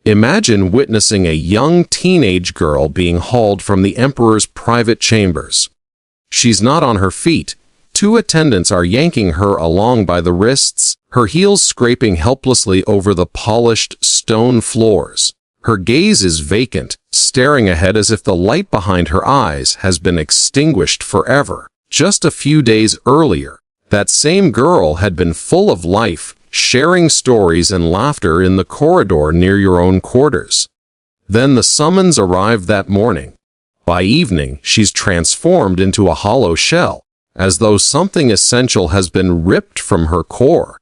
Imagine witnessing a young teenage girl being hauled from the emperor's private chambers. She's not on her feet. Two attendants are yanking her along by the wrists, her heels scraping helplessly over the polished stone floors. Her gaze is vacant, staring ahead as if the light behind her eyes has been extinguished forever. Just a few days earlier, that same girl had been full of life, sharing stories and laughter in the corridor near your own quarters. Then the summons arrived that morning. By evening, she's transformed into a hollow shell, as though something essential has been ripped from her core.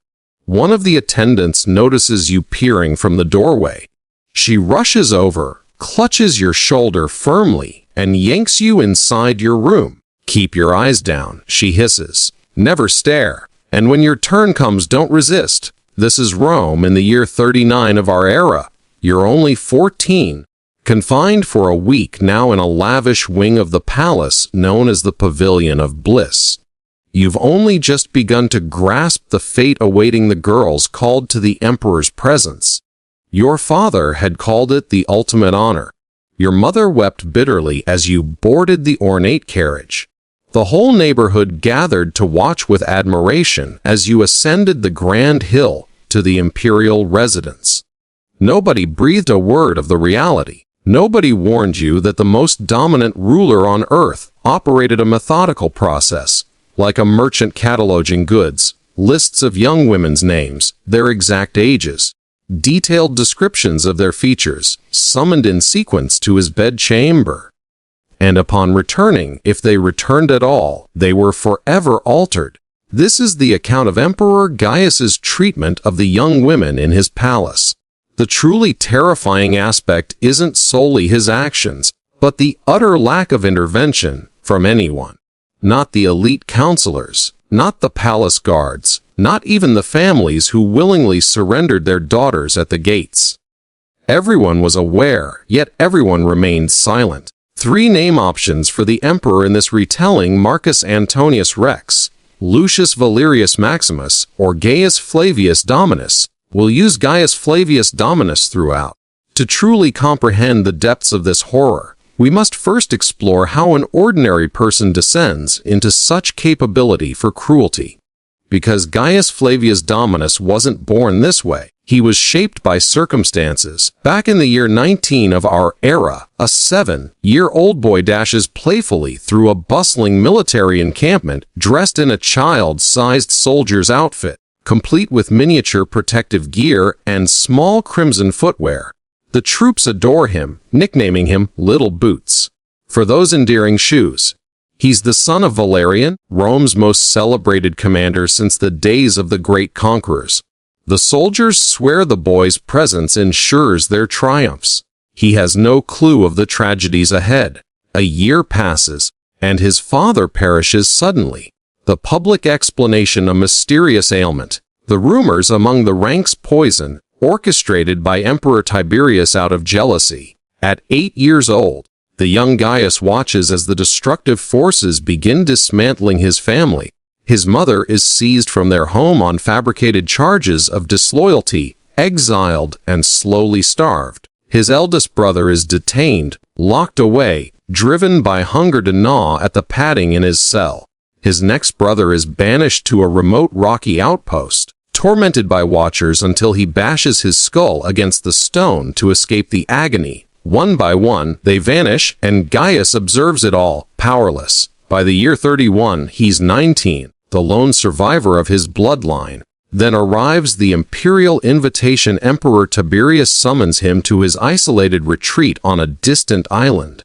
One of the attendants notices you peering from the doorway. She rushes over, clutches your shoulder firmly, and yanks you inside your room. "Keep your eyes down," she hisses. "Never stare. And when your turn comes, don't resist. This is Rome in the year 39 of our era. You're only 14. Confined for a week now in a lavish wing of the palace known as the Pavilion of Bliss. You've only just begun to grasp the fate awaiting the girls called to the emperor's presence. Your father had called it the ultimate honor. Your mother wept bitterly as you boarded the ornate carriage. The whole neighborhood gathered to watch with admiration as you ascended the grand hill to the imperial residence. Nobody breathed a word of the reality. Nobody warned you that the most dominant ruler on earth operated a methodical process, like a merchant cataloging goods, lists of young women's names, their exact ages, detailed descriptions of their features, summoned in sequence to his bedchamber. And upon returning, if they returned at all, they were forever altered. This is the account of Emperor Gaius's treatment of the young women in his palace. The truly terrifying aspect isn't solely his actions, but the utter lack of intervention from anyone. Not the elite counselors, not the palace guards, not even the families who willingly surrendered their daughters at the gates. Everyone was aware, yet everyone remained silent. 3 name options for the emperor in this retelling: Marcus Antonius Rex, Lucius Valerius Maximus, or Gaius Flavius Dominus. We'll use Gaius Flavius Dominus throughout. To truly comprehend the depths of this horror, we must first explore how an ordinary person descends into such capability for cruelty. Because Gaius Flavius Dominus wasn't born this way. He was shaped by circumstances. Back in the year 19 of our era, a 7-year-old boy dashes playfully through a bustling military encampment dressed in a child-sized soldier's outfit, complete with miniature protective gear and small crimson footwear. The troops adore him, nicknaming him Little Boots, for those endearing shoes. He's the son of Valerian, Rome's most celebrated commander since the days of the great conquerors. The soldiers swear the boy's presence ensures their triumphs. He has no clue of the tragedies ahead. A year passes, and his father perishes suddenly. The public explanation: a mysterious ailment. The rumors among the ranks: poison, orchestrated by Emperor Tiberius out of jealousy. At 8 years old, the young Gaius watches as the destructive forces begin dismantling his family. His mother is seized from their home on fabricated charges of disloyalty, exiled, and slowly starved. His eldest brother is detained, locked away, driven by hunger to gnaw at the padding in his cell. His next brother is banished to a remote rocky outpost, tormented by watchers until he bashes his skull against the stone to escape the agony. One by one, they vanish, and Gaius observes it all, powerless. By the year 31, he's 19, the lone survivor of his bloodline. Then arrives the imperial invitation. Emperor Tiberius summons him to his isolated retreat on a distant island.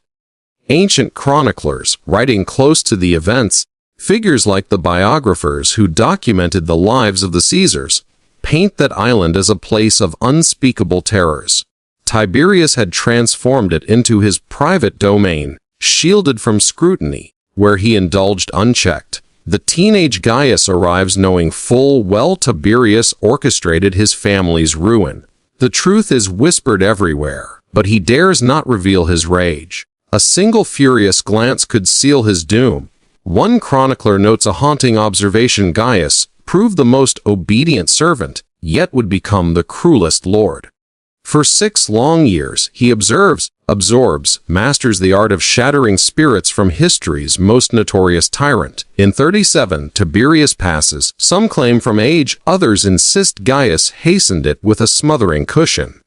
Ancient chroniclers, writing close to the events, figures like the biographers who documented the lives of the Caesars, paint that island as a place of unspeakable terrors. Tiberius had transformed it into his private domain, shielded from scrutiny, where he indulged unchecked. The teenage Gaius arrives knowing full well Tiberius orchestrated his family's ruin. The truth is whispered everywhere, but he dares not reveal his rage. A single furious glance could seal his doom. One chronicler notes a haunting observation: Gaius proved the most obedient servant, yet would become the cruelest lord. For 6 long years, he absorbs, masters the art of shattering spirits from history's most notorious tyrant. In 37, Tiberius passes. Some claim from age, others insist Gaius hastened it with a smothering cushion.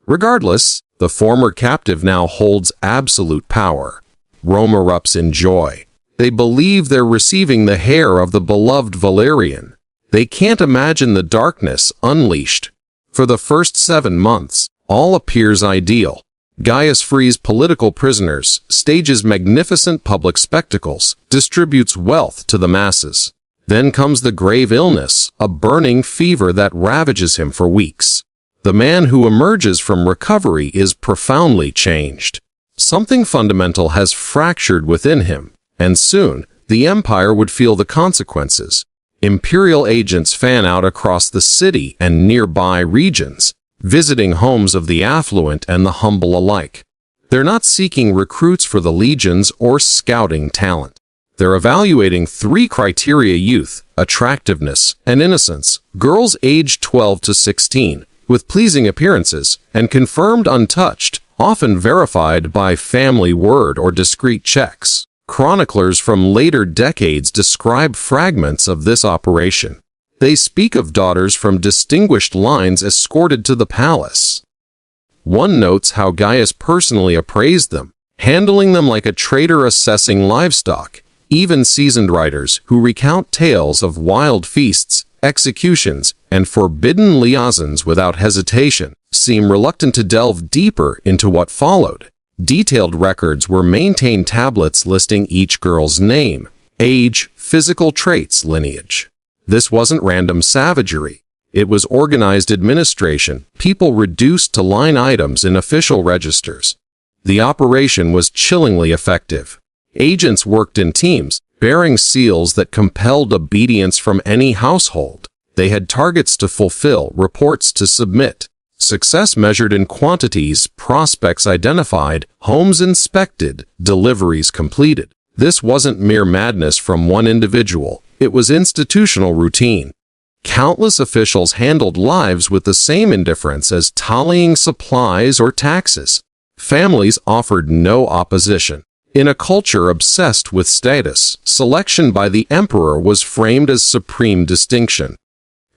Regardless, the former captive now holds absolute power. Rome erupts in joy. They believe they're receiving the heir of the beloved Valerian. They can't imagine the darkness unleashed. For the first 7 months, all appears ideal. Gaius frees political prisoners, stages magnificent public spectacles, distributes wealth to the masses. Then comes the grave illness, a burning fever that ravages him for weeks. The man who emerges from recovery is profoundly changed. Something fundamental has fractured within him, and soon, the empire would feel the consequences. Imperial agents fan out across the city and nearby regions, visiting homes of the affluent and the humble alike. They're not seeking recruits for the legions or scouting talent. They're evaluating 3 criteria: youth, attractiveness, and innocence. Girls aged 12 to 16, with pleasing appearances, and confirmed untouched, often verified by family word or discreet checks. Chroniclers from later decades describe fragments of this operation. They speak of daughters from distinguished lines escorted to the palace. One notes how Gaius personally appraised them, handling them like a trader assessing livestock. Even seasoned writers who recount tales of wild feasts, executions, and forbidden liaisons without hesitation seem reluctant to delve deeper into what followed. Detailed records were maintained, tablets listing each girl's name, age, physical traits, lineage. This wasn't random savagery. It was organized administration, people reduced to line items in official registers. The operation was chillingly effective. Agents worked in teams, bearing seals that compelled obedience from any household. They had targets to fulfill, reports to submit. Success measured in quantities, prospects identified, homes inspected, deliveries completed. This wasn't mere madness from one individual. It was institutional routine. Countless officials handled lives with the same indifference as tallying supplies or taxes. Families offered no opposition. In a culture obsessed with status, selection by the emperor was framed as supreme distinction.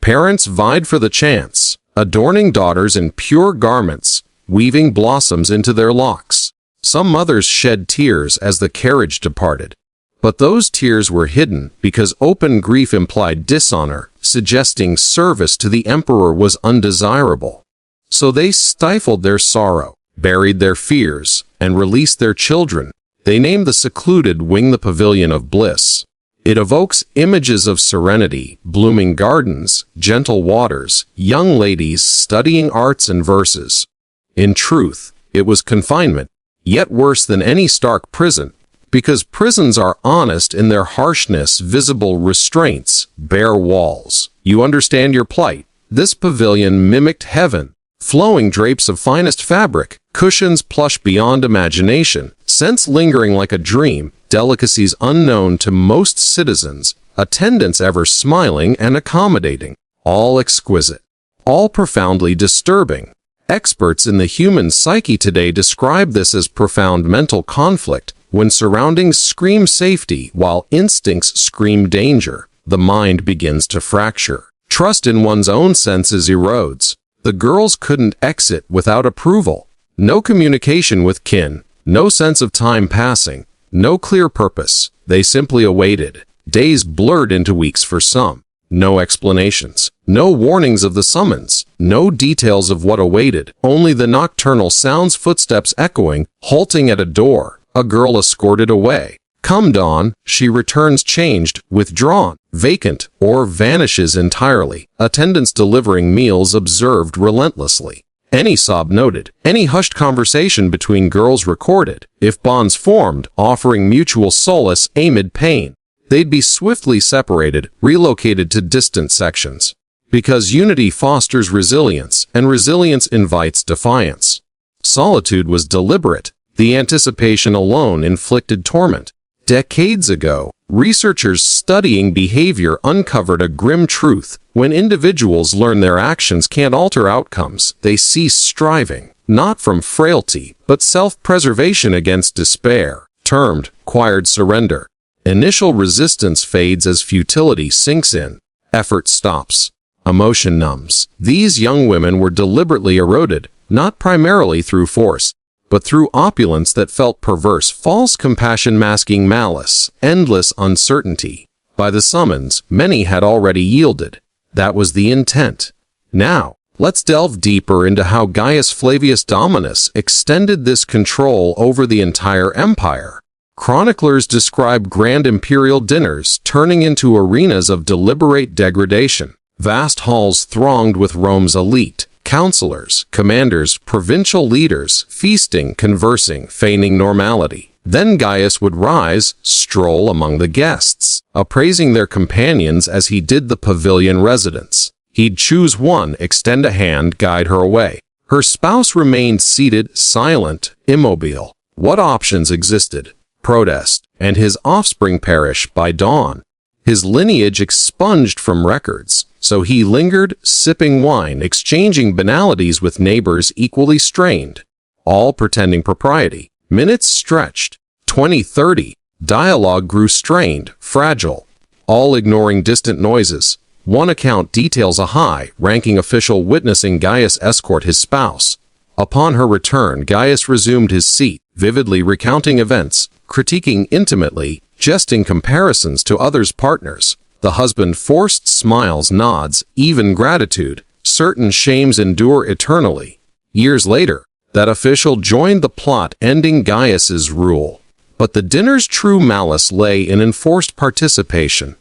Parents vied for the chance, adorning daughters in pure garments, weaving blossoms into their locks. Some mothers shed tears as the carriage departed. But those tears were hidden because open grief implied dishonor, suggesting service to the emperor was undesirable. So they stifled their sorrow, buried their fears, and released their children. They named the secluded wing the Pavilion of Bliss. It evokes images of serenity, blooming gardens, gentle waters, young ladies studying arts and verses. In truth, it was confinement, yet worse than any stark prison, because prisons are honest in their harshness, visible restraints, bare walls. You understand your plight. This pavilion mimicked heaven. Flowing drapes of finest fabric, cushions plush beyond imagination, scents lingering like a dream, delicacies unknown to most citizens, attendants ever smiling and accommodating, all exquisite, all profoundly disturbing. Experts in the human psyche today describe this as profound mental conflict. When surroundings scream safety while instincts scream danger, the mind begins to fracture. Trust in one's own senses erodes. The girls couldn't exit without approval. No communication with kin, no sense of time passing, no clear purpose. They simply awaited. Days blurred into weeks for some. No explanations, no warnings of the summons, no details of what awaited, only the nocturnal sounds, footsteps echoing, halting at a door, a girl escorted away. Come dawn, she returns changed, withdrawn, vacant, or vanishes entirely. Attendants delivering meals observed relentlessly. Any sob noted, any hushed conversation between girls recorded. If bonds formed, offering mutual solace amid pain, they'd be swiftly separated, relocated to distant sections. Because unity fosters resilience, and resilience invites defiance. Solitude was deliberate. The anticipation alone inflicted torment. Decades ago, Researchers studying behavior uncovered a grim truth. When individuals learn their actions can't alter outcomes, they cease striving, not from frailty, but self-preservation against despair, termed quiet surrender. Initial resistance fades as futility sinks in. Effort stops. Emotion numbs. These young women were deliberately eroded, not primarily through force, but through opulence that felt perverse, false compassion masking malice, endless uncertainty. By the summons, many had already yielded. That was the intent. Now, let's delve deeper into how Gaius Flavius Dominus extended this control over the entire empire. Chroniclers describe grand imperial dinners turning into arenas of deliberate degradation. Vast halls thronged with Rome's elite, counselors, commanders, provincial leaders, feasting, conversing, feigning normality. Then Gaius would rise, stroll among the guests, appraising their companions as he did the pavilion residents. He'd choose one, extend a hand, guide her away. Her spouse remained seated, silent, immobile. What options existed? Protest, and his offspring perish by dawn. His lineage expunged from records, so he lingered, sipping wine, exchanging banalities with neighbors equally strained, all pretending propriety. Minutes stretched. 20, 30. Dialogue grew strained, fragile, all ignoring distant noises. One account details a high-ranking official witnessing Gaius escort his spouse. Upon her return, Gaius resumed his seat, vividly recounting events, critiquing intimately, jesting comparisons to others' partners. The husband forced smiles, nods, even gratitude. Certain shames endure eternally. Years later, that official joined the plot ending Gaius's rule. But the dinner's true malice lay in enforced participation.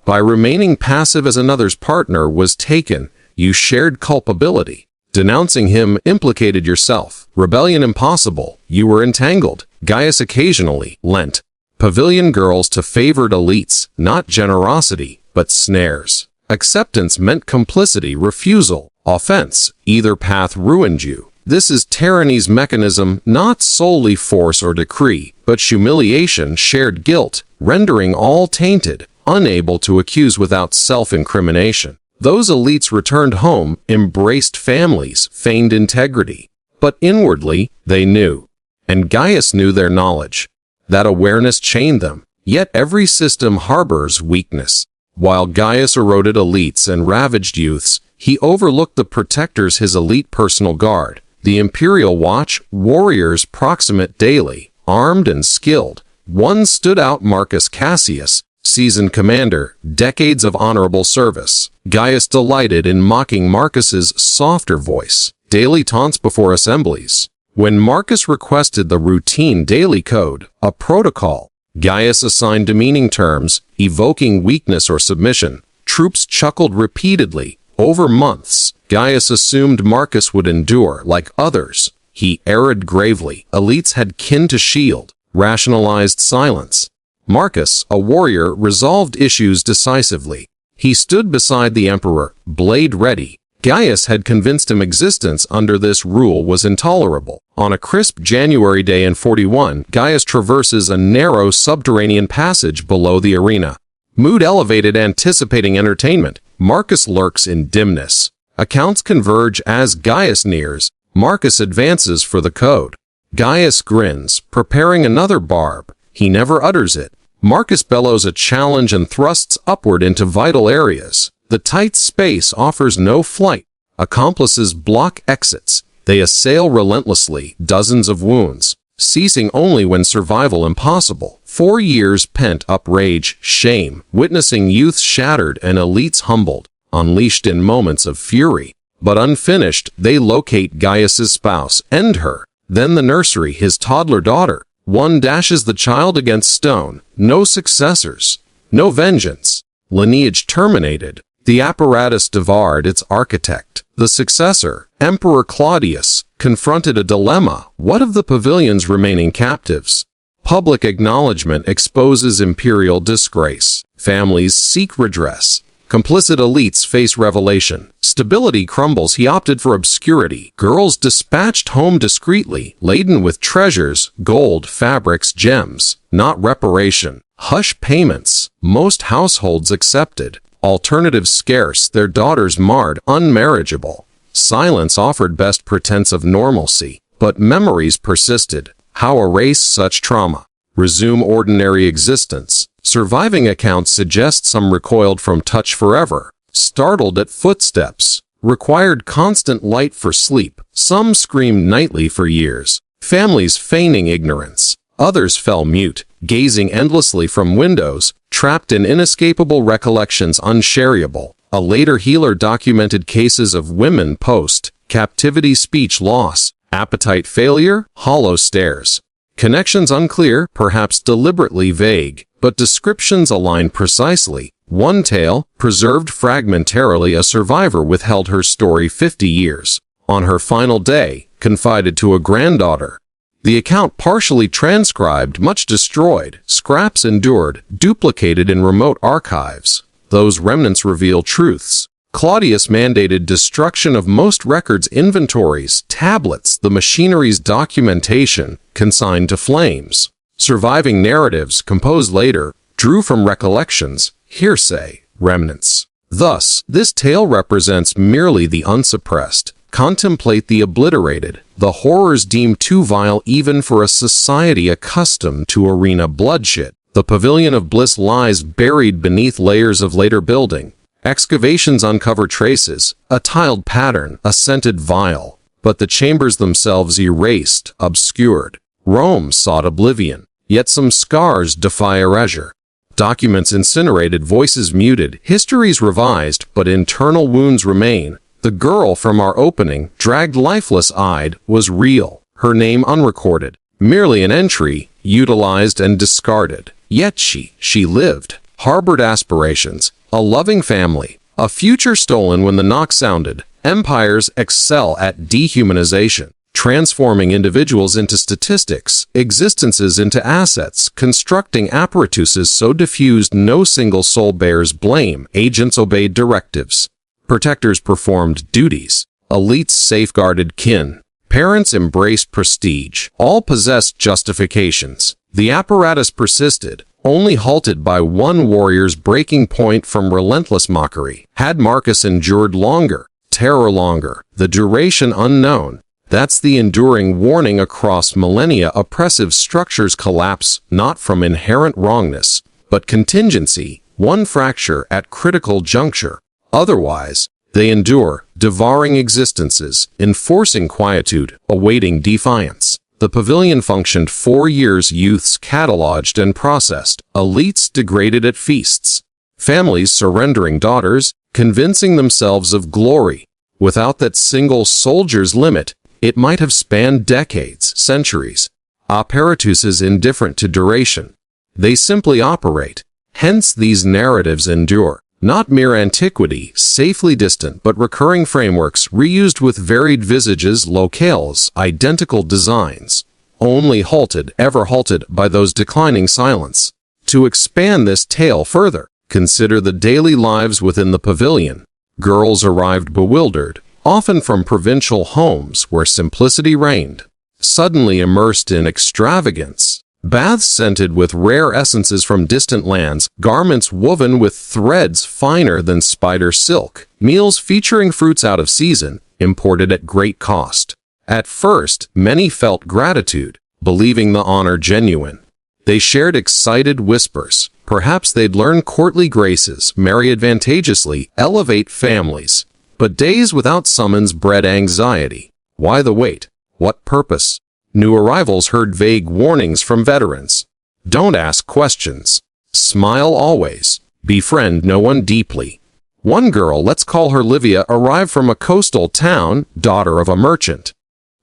By remaining passive as another's partner was taken, you shared culpability. Denouncing him implicated yourself. Rebellion impossible, you were entangled. Gaius occasionally lent pavilion girls to favored elites, not generosity, but snares. Acceptance meant complicity, refusal, offense. Either path ruined you. This is tyranny's mechanism, not solely force or decree, but humiliation, shared guilt, rendering all tainted, unable to accuse without self-incrimination. Those elites returned home, embraced families, feigned integrity. But inwardly, they knew. And Gaius knew their knowledge. That awareness chained them. Yet every system harbors weakness. While Gaius eroded elites and ravaged youths, he overlooked the protectors, his elite personal guard. The imperial watch, warriors proximate daily, armed and skilled. One stood out: Marcus Cassius, seasoned commander, decades of honorable service. Gaius delighted in mocking Marcus's softer voice, daily taunts before assemblies. When Marcus requested the routine daily code, a protocol, Gaius assigned demeaning terms, evoking weakness or submission. Troops chuckled repeatedly. Over months, Gaius assumed Marcus would endure like others. He erred gravely. Elites had kin to shield, rationalized silence. Marcus, a warrior, resolved issues decisively. He stood beside the emperor, blade ready. Gaius had convinced him existence under this rule was intolerable. On a crisp January day in 41, Gaius traverses a narrow subterranean passage below the arena. Mood elevated, anticipating entertainment. Marcus lurks in dimness. Accounts converge as Gaius nears. Marcus advances for the code. Gaius grins, preparing another barb. He never utters it. Marcus bellows a challenge and thrusts upward into vital areas. The tight space offers no flight. Accomplices block exits. They assail relentlessly, dozens of wounds, ceasing only when survival impossible. 4 years pent-up rage, shame, witnessing youths shattered and elites humbled, unleashed in moments of fury. But unfinished, they locate Gaius's spouse, end her. Then the nursery, his toddler daughter. One dashes the child against stone. No successors. No vengeance. Lineage terminated. The apparatus devoured its architect. The successor, Emperor Claudius, confronted a dilemma. What of the pavilion's remaining captives? Public acknowledgement exposes imperial disgrace. Families seek redress. Complicit elites face revelation. Stability crumbles. He opted for obscurity. Girls dispatched home discreetly, laden with treasures, gold, fabrics, gems. Not reparation. Hush payments, most households accepted. Alternatives scarce, their daughters marred, unmarriageable. Silence offered best pretense of normalcy, but memories persisted. How erase such trauma? Resume ordinary existence. Surviving accounts suggest some recoiled from touch forever. Startled at footsteps. Required constant light for sleep. Some screamed nightly for years. Families feigning ignorance. Others fell mute, gazing endlessly from windows, trapped in inescapable recollections unshareable. A later healer documented cases of women post-captivity speech loss, appetite failure, hollow stares. Connections unclear, perhaps deliberately vague, but descriptions align precisely. One tale, preserved fragmentarily, a survivor withheld her story 50 years. On her final day, confided to a granddaughter. The account partially transcribed, much destroyed, scraps endured, duplicated in remote archives. Those remnants reveal truths. Claudius mandated destruction of most records, inventories, tablets, the machinery's documentation, consigned to flames. Surviving narratives, composed later, drew from recollections, hearsay, remnants. Thus, this tale represents merely the unsuppressed. Contemplate the obliterated, the horrors deemed too vile even for a society accustomed to arena bloodshed. The pavilion of bliss lies buried beneath layers of later building. Excavations uncover traces, a tiled pattern, a scented vial, but the chambers themselves erased, obscured. Rome sought oblivion, yet some scars defy erasure. Documents incinerated, voices muted, histories revised, but internal wounds remain. The girl from our opening, dragged lifeless-eyed, was real, her name unrecorded, merely an entry, utilized and discarded. Yet she lived, harbored aspirations, a loving family, a future stolen when the knock sounded. Empires excel at dehumanization, transforming individuals into statistics, existences into assets, constructing apparatuses so diffused no single soul bears blame. Agents obeyed directives. Protectors performed duties. Elites safeguarded kin. Parents embraced prestige. All possessed justifications. The apparatus persisted, only halted by one warrior's breaking point from relentless mockery. Had Marcus endured longer, terror longer, the duration unknown? That's the enduring warning across millennia. Oppressive structures collapse not from inherent wrongness, but contingency, one fracture at critical juncture. Otherwise, they endure, devouring existences, enforcing quietude, awaiting defiance. The pavilion functioned 4 years, youths cataloged and processed, elites degraded at feasts, families surrendering daughters, convincing themselves of glory. Without that single soldier's limit, it might have spanned decades, centuries. Apparatuses indifferent to duration. They simply operate. Hence these narratives endure. Not mere antiquity, safely distant, but recurring frameworks, reused with varied visages, locales, identical designs, only halted, ever halted, by those declining silence. To expand this tale further, consider the daily lives within the pavilion. Girls arrived bewildered, often from provincial homes where simplicity reigned, suddenly immersed in extravagance. Baths scented with rare essences from distant lands, garments woven with threads finer than spider silk, meals featuring fruits out of season, imported at great cost. At first, many felt gratitude, believing the honor genuine. They shared excited whispers. Perhaps they'd learn courtly graces, marry advantageously, elevate families. But days without summons bred anxiety. Why the wait? What purpose? New arrivals heard vague warnings from veterans. Don't ask questions. Smile always. Befriend no one deeply. One girl, let's call her Livia, arrived from a coastal town, daughter of a merchant.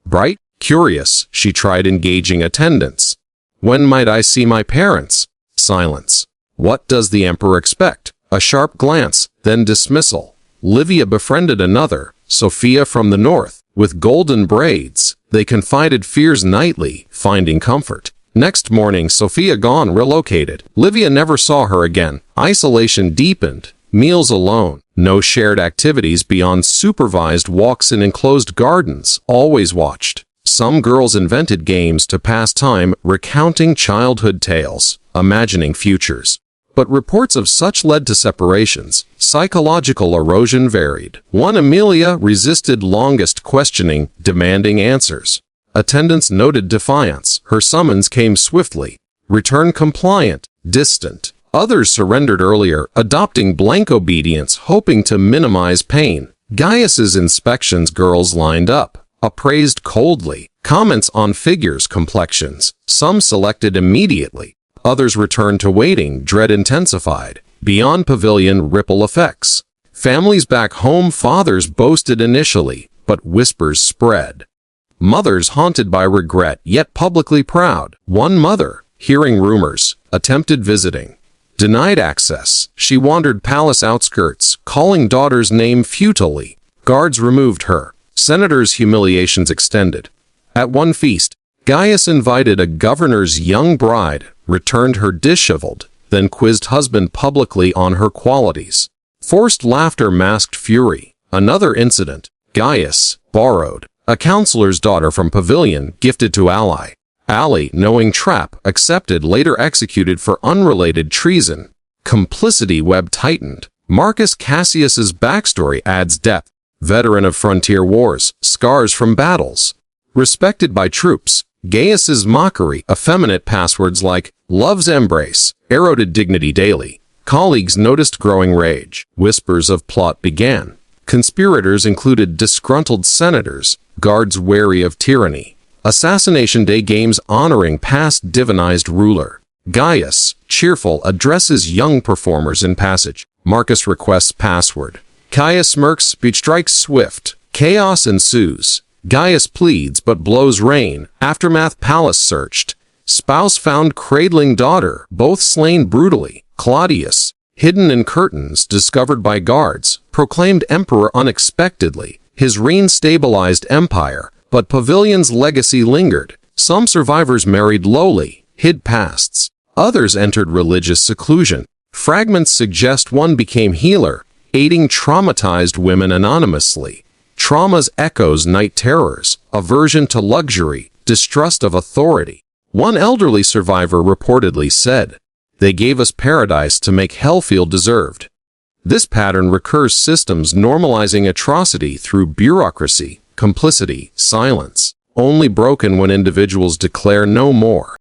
Bright, curious, she tried engaging attendants. When might I see my parents? Silence. What does the emperor expect? A sharp glance, then dismissal. Livia befriended another, Sophia from the north, with golden braids. They confided fears nightly, finding comfort. Next morning, Sophia gone, relocated. Livia never saw her again. Isolation deepened. Meals alone. No shared activities beyond supervised walks in enclosed gardens. Always watched. Some girls invented games to pass time, recounting childhood tales, imagining futures. But reports of such led to separations. Psychological erosion varied. One Amelia resisted longest questioning, demanding answers. Attendants noted defiance. Her summons came swiftly. Return compliant, distant. Others surrendered earlier, adopting blank obedience, hoping to minimize pain. Gaius's inspections girls lined up, appraised coldly. Comments on figures, complexions. Some selected immediately. Others returned to waiting, dread intensified. Beyond pavilion, ripple effects. Families back home, fathers boasted initially, but whispers spread. Mothers haunted by regret, yet publicly proud. One mother, hearing rumors, attempted visiting. Denied access, she wandered palace outskirts, calling daughter's name futilely. Guards removed her. Senators' humiliations extended. At one feast, Gaius invited a governor's young bride, returned her disheveled, then quizzed husband publicly on her qualities. Forced laughter masked fury. Another incident, Gaius, borrowed. A counselor's daughter from pavilion, gifted to ally. Ally, knowing trap, accepted, later executed for unrelated treason. Complicity web tightened. Marcus Cassius's backstory adds depth. Veteran of frontier wars, scars from battles. Respected by troops. Gaius's mockery, effeminate passwords like "love's embrace," eroded dignity daily. Colleagues noticed growing rage. Whispers of plot began. Conspirators included disgruntled senators, guards wary of tyranny. Assassination Day games honoring past divinized ruler. Gaius, cheerful, addresses young performers in passage. Marcus requests password. Caius smirks, speech strikes swift. Chaos ensues. Gaius pleads but blows rain. Aftermath, palace searched. Spouse found cradling daughter, both slain brutally. Claudius, hidden in curtains, discovered by guards, proclaimed emperor unexpectedly. His reign stabilized empire, but Pavilion's legacy lingered. Some survivors married lowly, hid pasts. Others entered religious seclusion. Fragments suggest one became healer, aiding traumatized women anonymously. Trauma's echoes night terrors, aversion to luxury, distrust of authority. One elderly survivor reportedly said, "They gave us paradise to make hell feel deserved." This pattern recurs, systems normalizing atrocity through bureaucracy, complicity, silence, only broken when individuals declare no more.